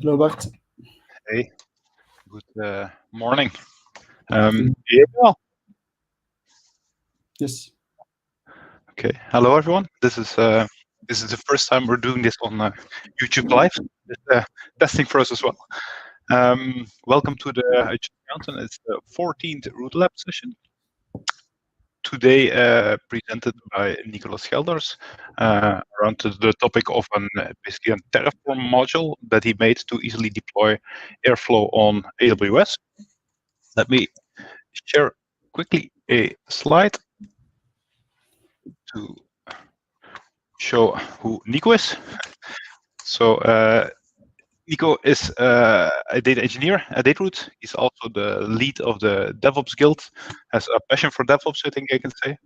Hello, Bart. Hey, good morning. Yeah. Yes. Okay. Hello, everyone. This is the first time we're doing this on YouTube Live. It's testing for us as well. Welcome to the Mountain. It's the 14th Root Lab session. Today, presented by Nicolas Gelders, around the topic of basically a Terraform module that he made to easily deploy Airflow on AWS. Let me share quickly a slide to show who Nico is. So Nico is a data engineer at Dataroots. He's also the lead of the DevOps Guild, has a passion for DevOps, I think I can say.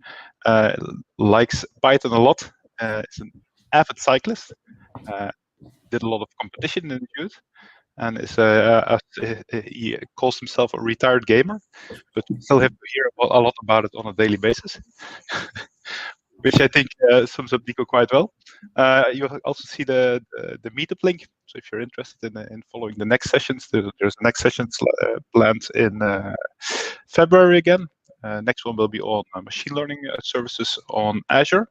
Likes Python a lot. Is an avid cyclist. Did a lot of competition in the youth. And he calls himself a retired gamer, but we still have to hear a lot about it on a daily basis. Which I think sums up Nico quite well. You also see the meetup link. So if you're interested in following the next sessions, there's the next sessions planned in February again. Next one will be on machine learning services on Azure.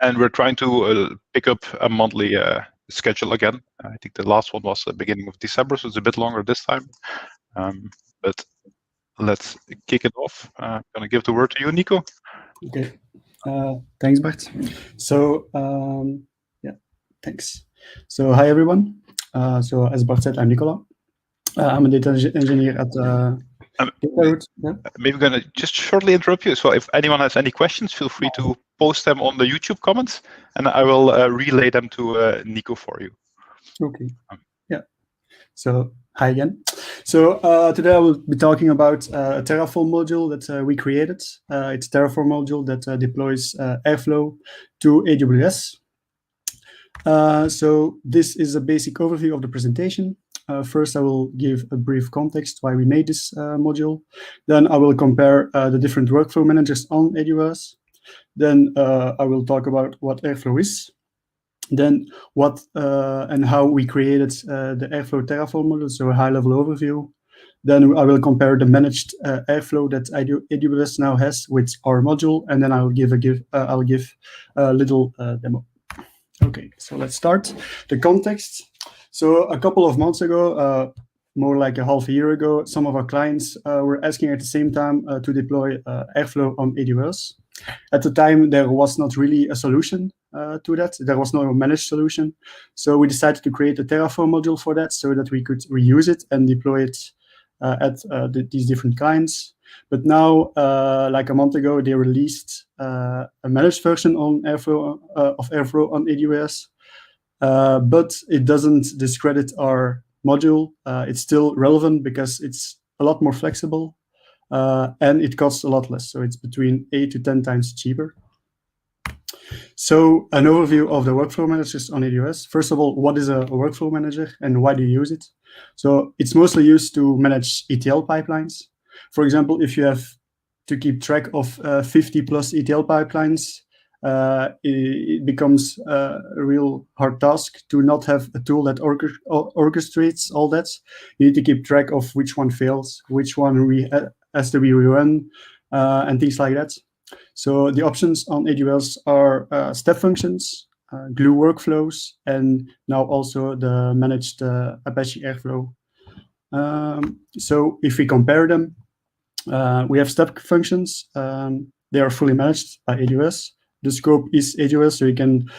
And we're trying to pick up a monthly schedule again. I think the last one was the beginning of December, so it's a bit longer this time. But let's kick it off. I'm going to give the word to you, Nico. Okay. Thanks, Bart. So, yeah, thanks. So, hi, everyone. So, as Bart said, I'm Nicolas. I'm a data engineer at Dataroots. Yeah? Maybe I'm going to just shortly interrupt you. So if anyone has any questions, feel free to post them on the YouTube comments, and I will relay them to Nico for you. Okay. Yeah. So, hi again. So today I will be talking about a Terraform module that we created. It's a Terraform module that deploys Airflow to AWS. So this is a basic overview of the presentation. First, I will give a brief context why we made this module. Then I will compare the different workflow managers on AWS. Then I will talk about what Airflow is. Then what and how we created the Airflow Terraform module, so a high-level overview. Then I will compare the managed Airflow that AWS now has with our module, and then I will give a little demo. Okay, so let's start. The context. So a couple of months ago, more like a half a year ago, some of our clients were asking at the same time to deploy Airflow on AWS. At the time, there was not really a solution to that. There was no managed solution. So we decided to create a Terraform module for that so that we could reuse it and deploy it at these different clients. But now, like a month ago, they released a managed version on Airflow, of Airflow on AWS. But it doesn't discredit our module. It's still relevant because it's a lot more flexible. And it costs a lot less, so it's between 8 to 10 times cheaper. So an overview of the workflow managers on AWS. First of all, what is a workflow manager and why do you use it? So it's mostly used to manage ETL pipelines. For example, if you have to keep track of 50 plus ETL pipelines, it becomes a real hard task to not have a tool that orchestrates all that. You need to keep track of which one fails, which one has to be rerun, and things like that. So the options on AWS are step functions, glue workflows, and now also the managed Apache Airflow. So if we compare them, we have step functions. They are fully managed by AWS. The scope is AWS, so you can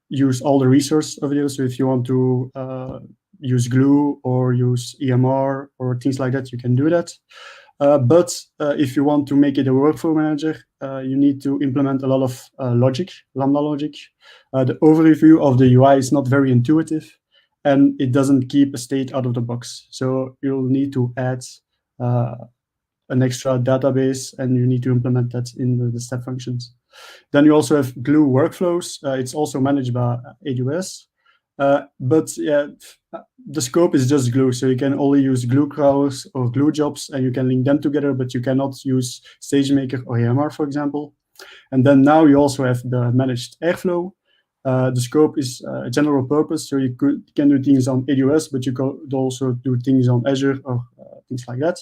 use all the resources of AWS. So if you want to use Glue or use EMR or things like that, you can do that. But if you want to make it a workflow manager, you need to implement a lot of logic, Lambda logic. The overview of the UI is not very intuitive, and it doesn't keep a state out of the box. So you'll need to add an extra database, and you need to implement that in the step functions. Then you also have Glue workflows. It's also managed by AWS. But yeah, the scope is just Glue, so you can only use Glue crawlers or Glue jobs, and you can link them together, but you cannot use SageMaker or EMR, for example. And then now you also have the managed Airflow. The scope is general purpose, so you can do things on AWS, but you could also do things on Azure or things like that.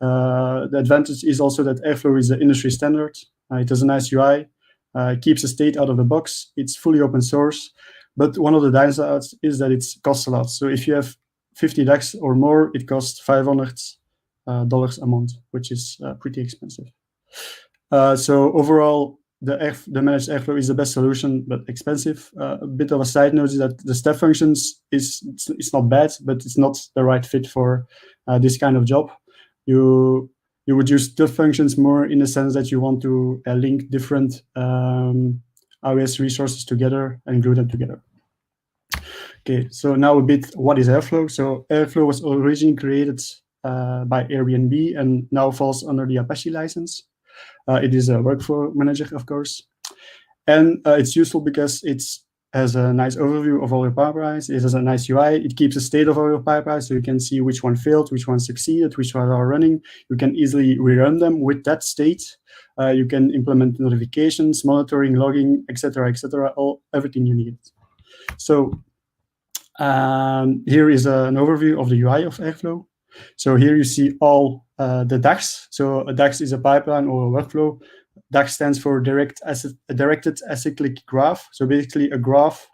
The advantage is also that Airflow is an industry standard. It has a nice UI, keeps the state out of the box. It's fully open source, but one of the downsides is that it costs a lot. So if you have 50 DAX or more, it costs $500 a month, which is pretty expensive. So overall, the managed Airflow is the best solution, but expensive. A bit of a side note is that the step functions it's not bad, but it's not the right fit for this kind of job. You would use step functions more in the sense that you want to link different AWS resources together and glue them together. Okay, so now a bit, what is Airflow? So Airflow was originally created by Airbnb and now falls under the Apache license. It is a workflow manager, of course. And it's useful because it has a nice overview of all your pipelines. It has a nice UI. It keeps the state of all your pipelines, so you can see which one failed, which one succeeded, which one are running. You can easily rerun them with that state. You can implement notifications, monitoring, logging, etc., everything you need. So here is an overview of the UI of Airflow. So here you see all the DAX. So a DAX is a pipeline or a workflow. DAX stands for Directed Acyclic Graph. So basically a graph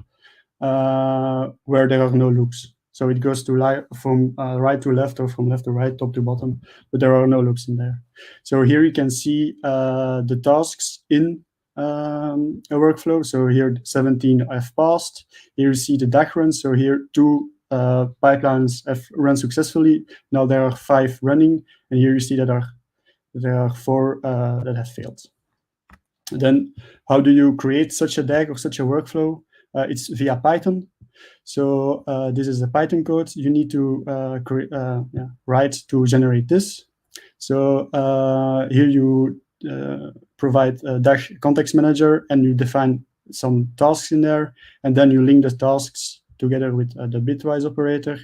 where there are no loops. So it goes from right to left or from left to right, top to bottom, but there are no loops in there. So here you can see the tasks in a workflow. So here 17 have passed. Here you see the DAC runs. So here 2 pipelines have run successfully. Now there are 5 running, and here you see that there are 4 that have failed. Then how do you create such a DAG or such a workflow? It's via Python. So this is the Python code you need to write to generate this. So here you provide a DAG context manager, and you define some tasks in there, and then you link the tasks together with the bitwise operator.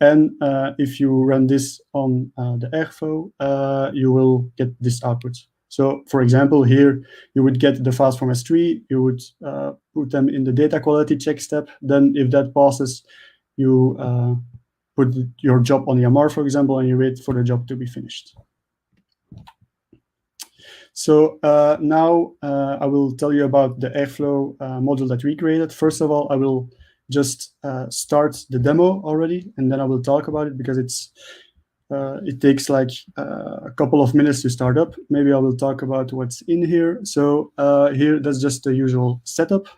And if you run this on the Airflow, you will get this output. So for example, here you would get the files from S3, you would put them in the data quality check step. Then if that passes, you put your job on EMR, for example, and you wait for the job to be finished. So now I will tell you about the Airflow module that we created. First of all, I will just start the demo already, and then I will talk about it because it takes like a couple of minutes to start up. Maybe I will talk about what's in here. So here, that's just the usual setup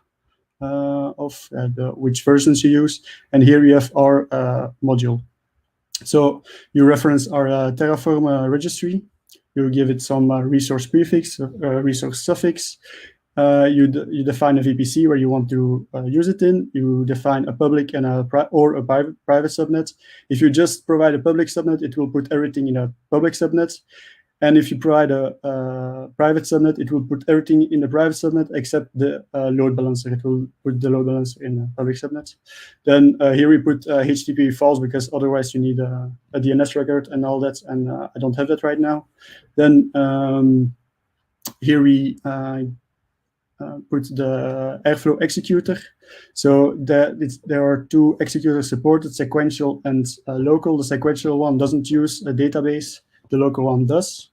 of which versions you use. And here we have our module. So you reference our Terraform registry. You give it some resource prefix, resource suffix. You define a VPC where you want to use it in. You define a public and a private subnet. If you just provide a public subnet, it will put everything in a public subnet. And if you provide a private subnet, it will put everything in the private subnet except the load balancer. It will put the load balancer in a public subnet. Then here we put HTTP false because otherwise you need a DNS record and all that, and I don't have that right now. Then here we put the Airflow executor. So there are 2 executors supported, sequential and local. The sequential one doesn't use a database. The local one does.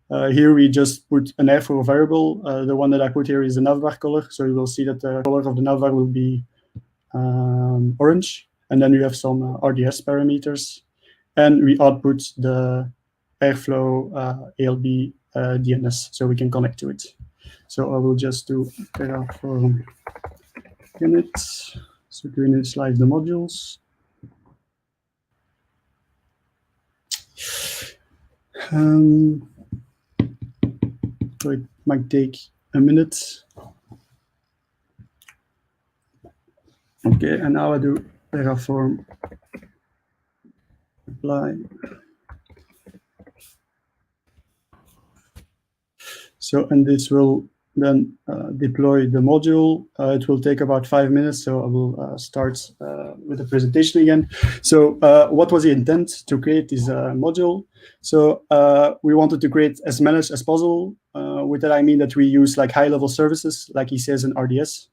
Here we just put an Airflow variable. The one that I put here is the navbar color. So you will see that the color of the navbar will be orange. And then we have some RDS parameters. And we output the Airflow ALB DNS so we can connect to it. So I will just do Terraform init. So to initialize the modules. So it might take a minute. Okay, and now I do Terraform apply. So, and this will then deploy the module. It will take about 5 minutes, so I will start with the presentation again. So what was the intent to create this module? So we wanted to create as managed as possible. With that, I mean that we use like high-level services, like he says in RDS.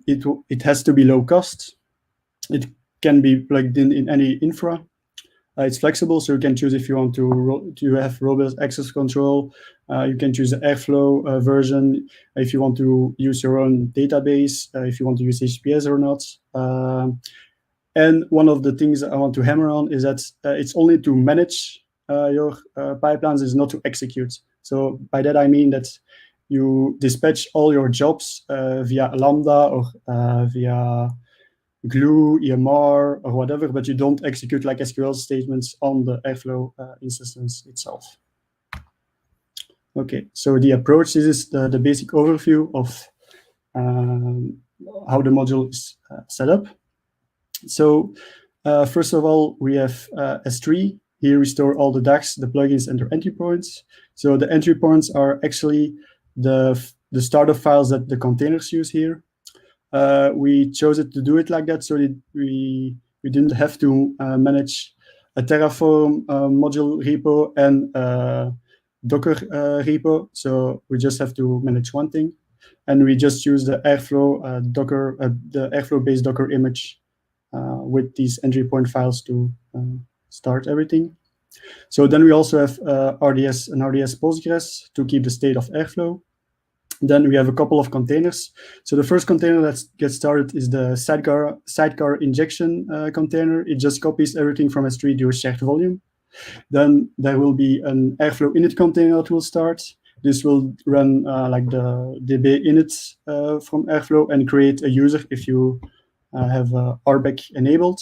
It has to be low cost. It can be plugged in any infra. It's flexible, so you can choose if you want to have robust access control. You can choose the Airflow version if you want to use your own database, if you want to use HTTPS or not. And one of the things I want to hammer on is that it's only to manage your pipelines, is not to execute. So by that I mean that you dispatch all your jobs via Lambda or via Glue, EMR, or whatever, but you don't execute like SQL statements on the Airflow instance itself. Okay, so the approach, this is the basic overview of how the module is set up. So first of all, we have S3. Here we store all the DAGs, the plugins, and their entry points. So the entry points are actually the startup files that the containers use here. We chose it to do it like that so that we didn't have to manage a Terraform module repo and Docker repo. So we just have to manage one thing, and we just use the Airflow Docker, the Airflow-based Docker image with these entry point files to start everything. So then we also have RDS and RDS Postgres to keep the state of Airflow. Then we have a couple of containers. So the first container that gets started is the sidecar injection container. It just copies everything from S3 to a shared volume. Then there will be an Airflow init container that will start. This will run like the db init from Airflow and create a user if you have RBAC enabled.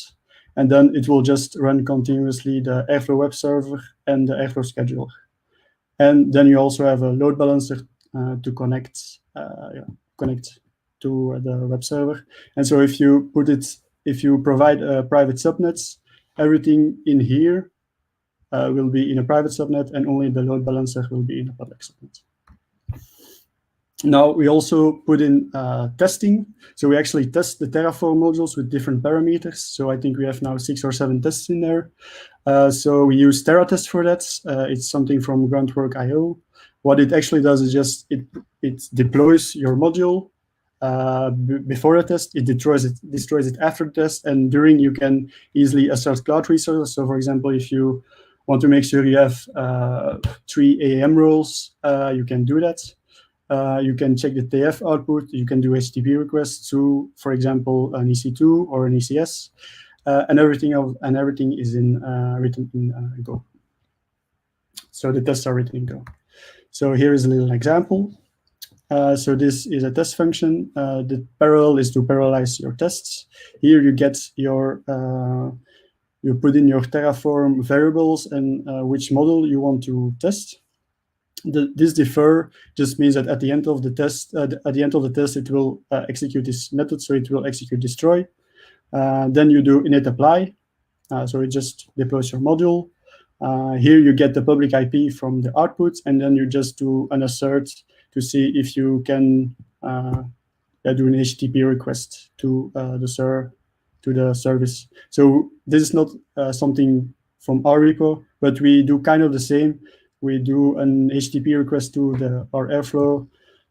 And then it will just run continuously the Airflow web server and the Airflow scheduler. And then you also have a load balancer to connect to the web server. And so if you provide a private subnets, everything in here will be in a private subnet, and only the load balancer will be in a public subnet. Now we also put in testing. So we actually test the Terraform modules with different parameters. So I think we have now 6 or 7 tests in there. So we use Terratest for that. It's something from gruntwork-io. What it actually does is just it deploys your module before the test. It destroys it after the test, and during you can easily assert cloud resources. So for example, if you want to make sure you have 3 AAM roles, you can do that. You can check the TF output. You can do HTTP requests to, for example, an EC2 or an ECS, and everything is written in Go. So the tests are written in Go. So here is a little example. So this is a test function. The parallel is to parallelize your tests. Here you get your you put in your Terraform variables and which model you want to test. This defer just means that at the end of the test, it will execute this method. So it will execute destroy. Then you do init apply. So it just deploys your module. Here you get the public IP from the output, and then you just do an assert to see if you can do an HTTP request to the service. So this is not something from our repo, but we do kind of the same. We do an HTTP request to our Airflow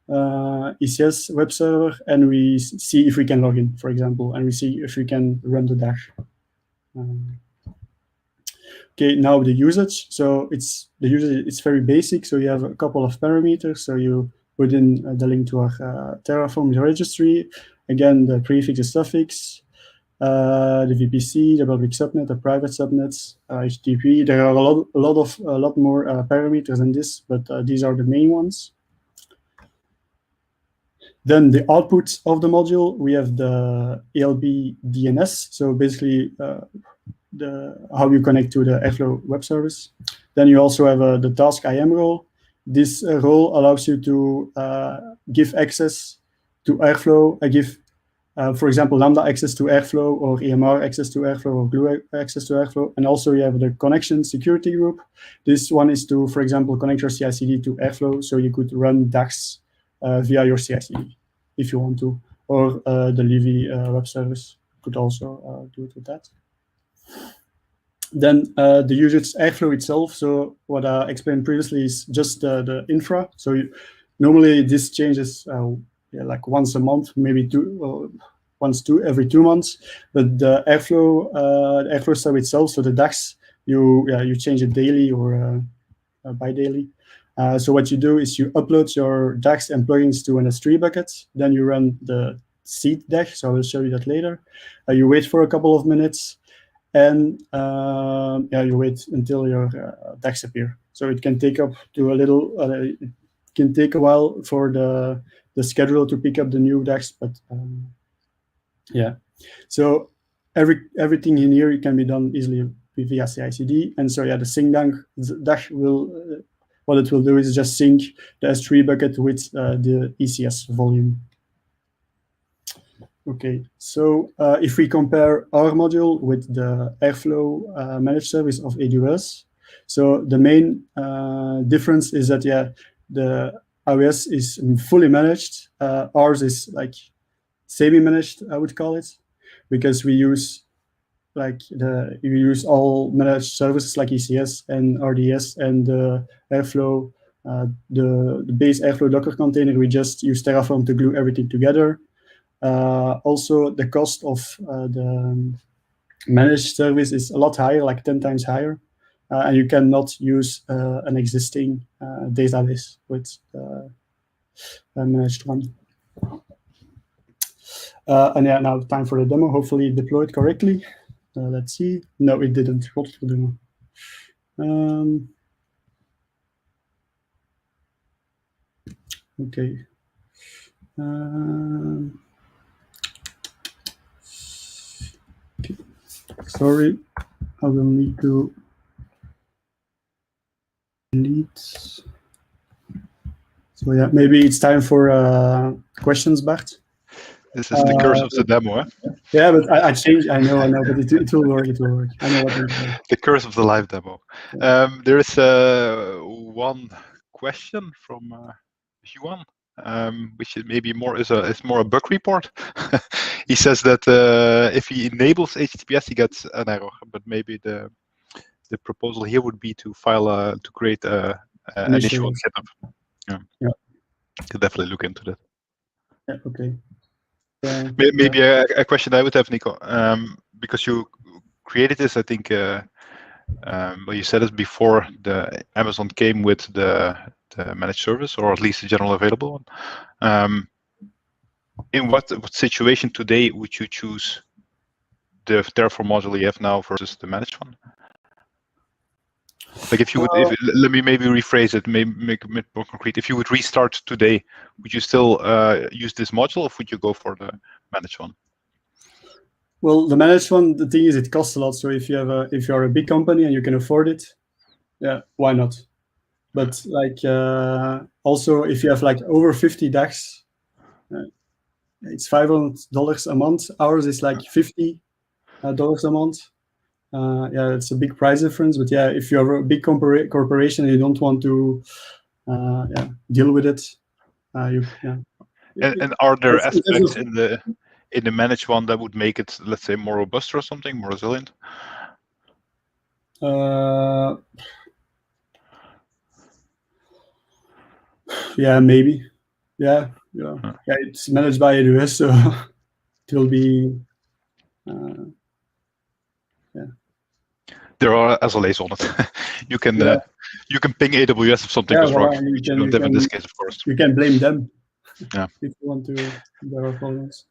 ECS web server, and we see if we can log in, for example, and we see if we can run the dash. Okay, now the usage. So it's very basic. So you have a couple of parameters. So you put in the link to our Terraform registry. Again, the prefix, the suffix, the VPC, the public subnet, the private subnets, HTTP. There are a lot more parameters than this, but these are the main ones. Then the output of the module, we have the ELB DNS. So basically, how you connect to the Airflow web service. Then you also have the task IAM role. This role allows you to give access to Airflow. For example, Lambda access to Airflow, or EMR access to Airflow, or Glue access to Airflow. And also you have the connection security group. This one is to, for example, connect your CI/CD to Airflow, so you could run DAGs via your CI/CD if you want to, or the Livy web service could also do it with that. Then the usage Airflow itself. So what I explained previously is just the infra. So normally this changes like once a month, maybe every 2 months. But the Airflow stuff itself, so the DAX, you change it daily or bi-daily. So what you do is you upload your DAX and plugins to an S3 bucket. Then you run the seed DAX. So I will show you that later. You wait for a couple of minutes, and you wait until your DAX appear. So it can take up to it can take a while for the scheduler to pick up the new DAX, but so everything in here can be done easily via CI/CD. And so the sync DAX will what it will do is just sync the S3 bucket with the ECS volume. Okay, so if we compare our module with the Airflow managed service of AWS, so the main difference is that the AWS is fully managed. Ours is like semi-managed, I would call it, because we use all managed services like ECS and RDS and Airflow, the base Airflow Docker container. We just use Terraform to glue everything together. Also, the cost of the managed service is a lot higher, like 10 times higher, and you cannot use an existing database with a managed one. And now time for the demo. Hopefully it deployed correctly. Let's see. No, it didn't. What for demo? Okay. Okay. Sorry, I will need to delete. So maybe it's time for questions, Bart. This is the curse of the demo, Yeah, but I changed. I know, but it will work. It will work. I know what it is. The curse of the live demo. There is one question from Juan, which maybe is more a bug report. He says that if he enables HTTPS, he gets an error, but maybe the proposal here would be to create an initial setup. Yeah. Could definitely look into that. Yeah. Okay. Maybe a question I would have, Nico, because you created this, I think, well, you said it before the Amazon came with the managed service, or at least the general available one. In what situation today would you choose the Terraform module you have now versus the managed one? Like if you would, let me maybe rephrase it, maybe make it more concrete. If you would restart today, would you still use this module, or would you go for the managed one? Well, the managed one, the thing is, it costs a lot. So if you're a big company and you can afford it, why not? But like also, if you have like over 50 DAX, it's $500 a month. Ours is like $50 a month. It's a big price difference. But if you're a big corporation and you don't want to deal with it, And are there aspects in the managed one that would make it, let's say, more robust or something, more resilient? Maybe. It's managed by AWS, so it will be. There are SLAs on it. You can ping AWS if something goes wrong. You don't have in this case, of course. You can blame them. Yeah. If you want to, there are problems.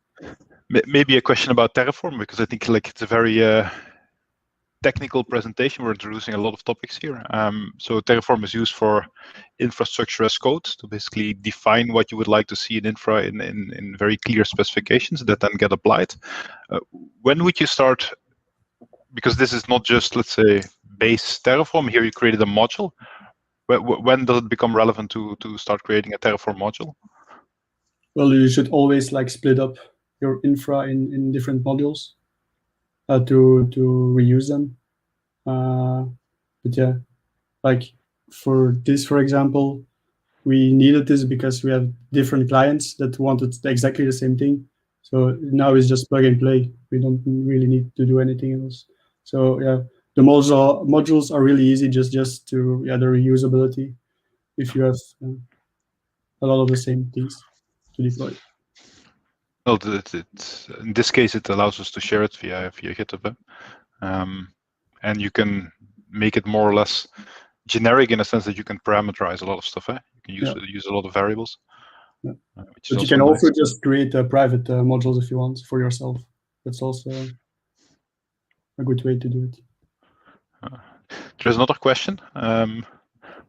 Maybe a question about Terraform, because I think it's a very technical presentation. We're introducing a lot of topics here. So Terraform is used for infrastructure as code to basically define what you would like to see in infra in very clear specifications that then get applied. When would you start? Because this is not just, let's say, base Terraform. Here you created a module. When does it become relevant to start creating a Terraform module? Well, you should always split up your infra in different modules to reuse them. But like for this, for example, we needed this because we have different clients that wanted exactly the same thing. So now it's just plug and play. We don't really need to do anything else. So the modules are really easy, just to the reusability. If you have a lot of the same things to deploy. Well, in this case, it allows us to share it via GitHub, and you can make it more or less generic in a sense that you can parameterize a lot of stuff. You can use a lot of variables. Yeah. Which but is you can nice. also just create private modules if you want for yourself. That's also a good way to do it. There's another question.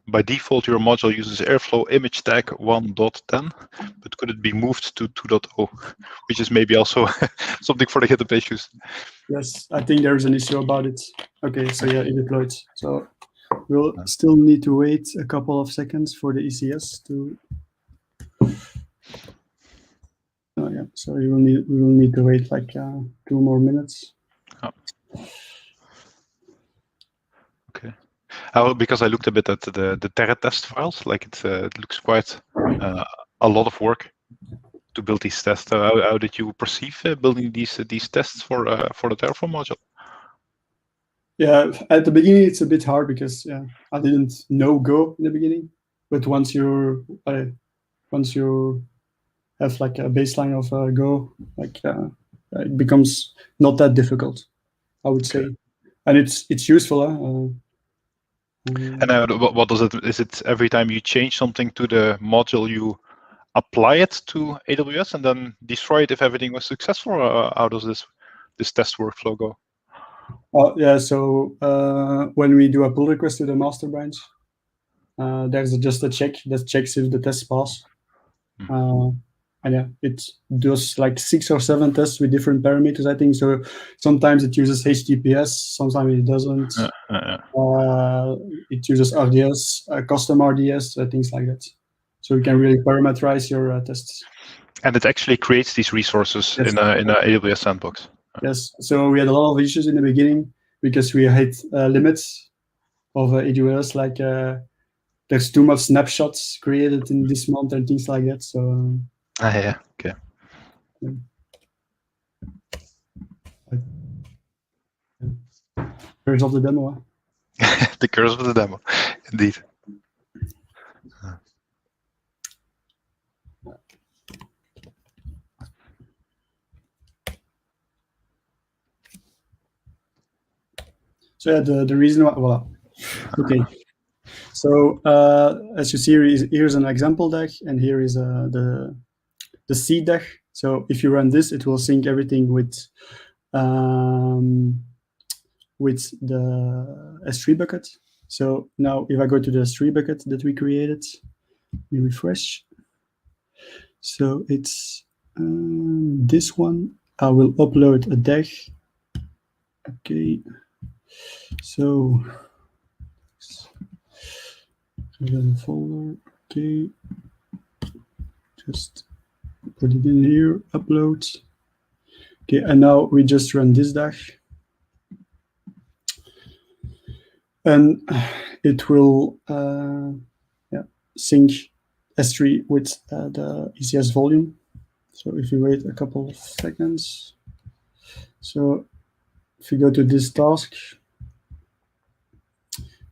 By default, your module uses Airflow image tag 1.10, but could it be moved to 2.0, which is maybe also something for the GitHub issues? Yes, I think there's an issue about it. Okay, so yeah, it deployed. So we'll still need to wait a couple of seconds for the ECS to. Oh yeah, so we will need to wait like 2 more minutes. Oh. Okay. Because I looked a bit at the Terratest files, like it looks quite a lot of work to build these tests. How did you perceive building these tests for the Terraform module? Yeah, at the beginning it's a bit hard because I didn't know Go in the beginning, but once you have like a baseline of Go, like it becomes not that difficult, I would say, and it's useful. And what does it? Is it every time you change something to the module, you apply it to AWS and then destroy it if everything was successful, or how does this test workflow go? Yeah, so when we do a pull request to the master branch, there's just a check that checks if the test pass. And yeah, it does like 6 or 7 tests with different parameters, I think. So sometimes it uses HTTPS, sometimes it doesn't. It uses RDS, custom RDS, things like that. So you can really parameterize your tests. And it actually creates these resources in a AWS sandbox. Yes. So we had a lot of issues in the beginning because we had limits of AWS, like there's too much snapshots created in this month and things like that. So. Yeah. Okay. Curse of the demo. The curse of the demo, indeed. So yeah, the reason why, voilà. Okay. So as you see, here's an example deck, and here is the seed deck. So if you run this, it will sync everything with the S3 bucket. So now if I go to the S3 bucket that we created, we refresh. So it's this one. I will upload a deck. Okay. So folder. Okay. Just put it in here, upload. Okay, and now we just run this dash. And it will sync S3 with the ECS volume. So if you wait a couple of seconds. So if you go to this task,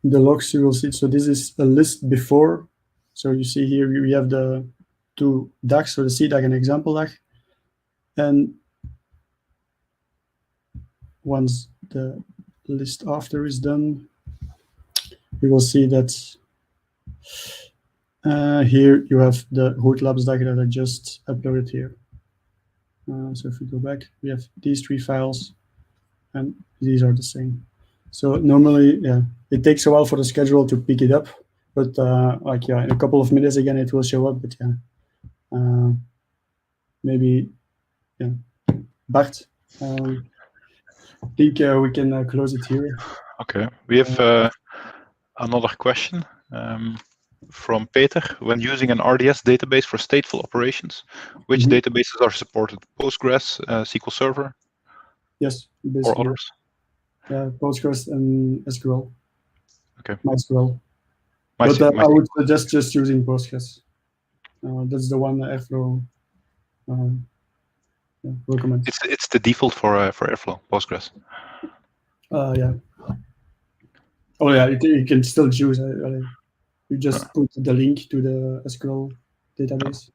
in the logs you will see, so this is a list before. So you see here we have the 2 DAGs, so the C DAG and example DAG. And once the list after is done, you will see that here you have the root labs DAG that I just uploaded here. So if we go back, we have these 3 files, and these are the same. So normally, it takes a while for the schedule to pick it up, but in a couple of minutes again, it will show up. But maybe, Bart, I think we can close it here. Okay, we have another question from Peter. When using an RDS database for stateful operations, which databases are supported? Postgres, SQL Server? Yes, or others? Yeah, Postgres and SQL. Okay. MySQL. But I would suggest just using Postgres. That's the one Airflow recommends. It's the default for Airflow, Postgres. Yeah. Oh yeah, you can still choose. You just put the link to the SQL database.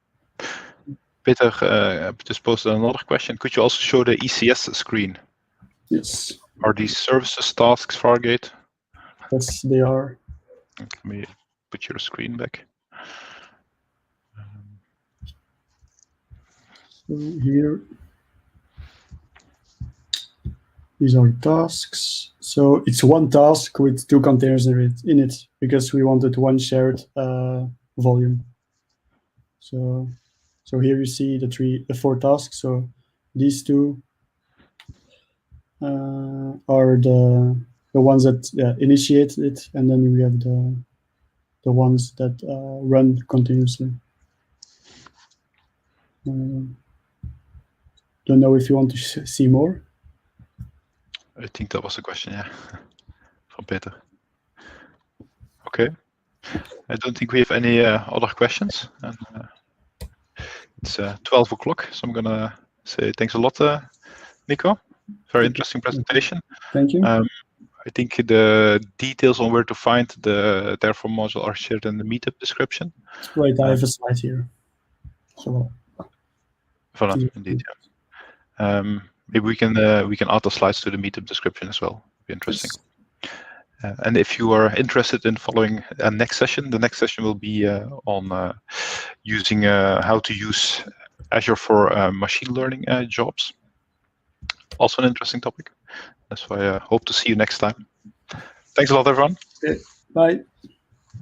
Peter just posted another question. Could you also show the ECS screen? Yes. Are these services, tasks, Fargate? Yes, they are. Let me put your screen back. So here, these are tasks. So it's one task with 2 containers in it because we wanted one shared volume. So here you see the 4 tasks. So these 2 are the ones that initiate it, and then we have the ones that run continuously. Don't know if you want to see more. I think that was the question, yeah, from Peter. Okay. I don't think we have any other questions. And, it's 12 o'clock, so I'm gonna say thanks a lot, Nico. Very interesting presentation. Thank you. I think the details on where to find the Terraform module are shared in the meetup description. Right, I have a slide here. So, voilà, indeed. Yeah. Maybe we can add the slides to the meetup description as well. It'd be interesting. Yes. And if you are interested in following a next session, the next session will be on using how to use Azure for machine learning jobs. Also an interesting topic. That's why I hope to see you next time. Thanks a lot, everyone. Okay, bye.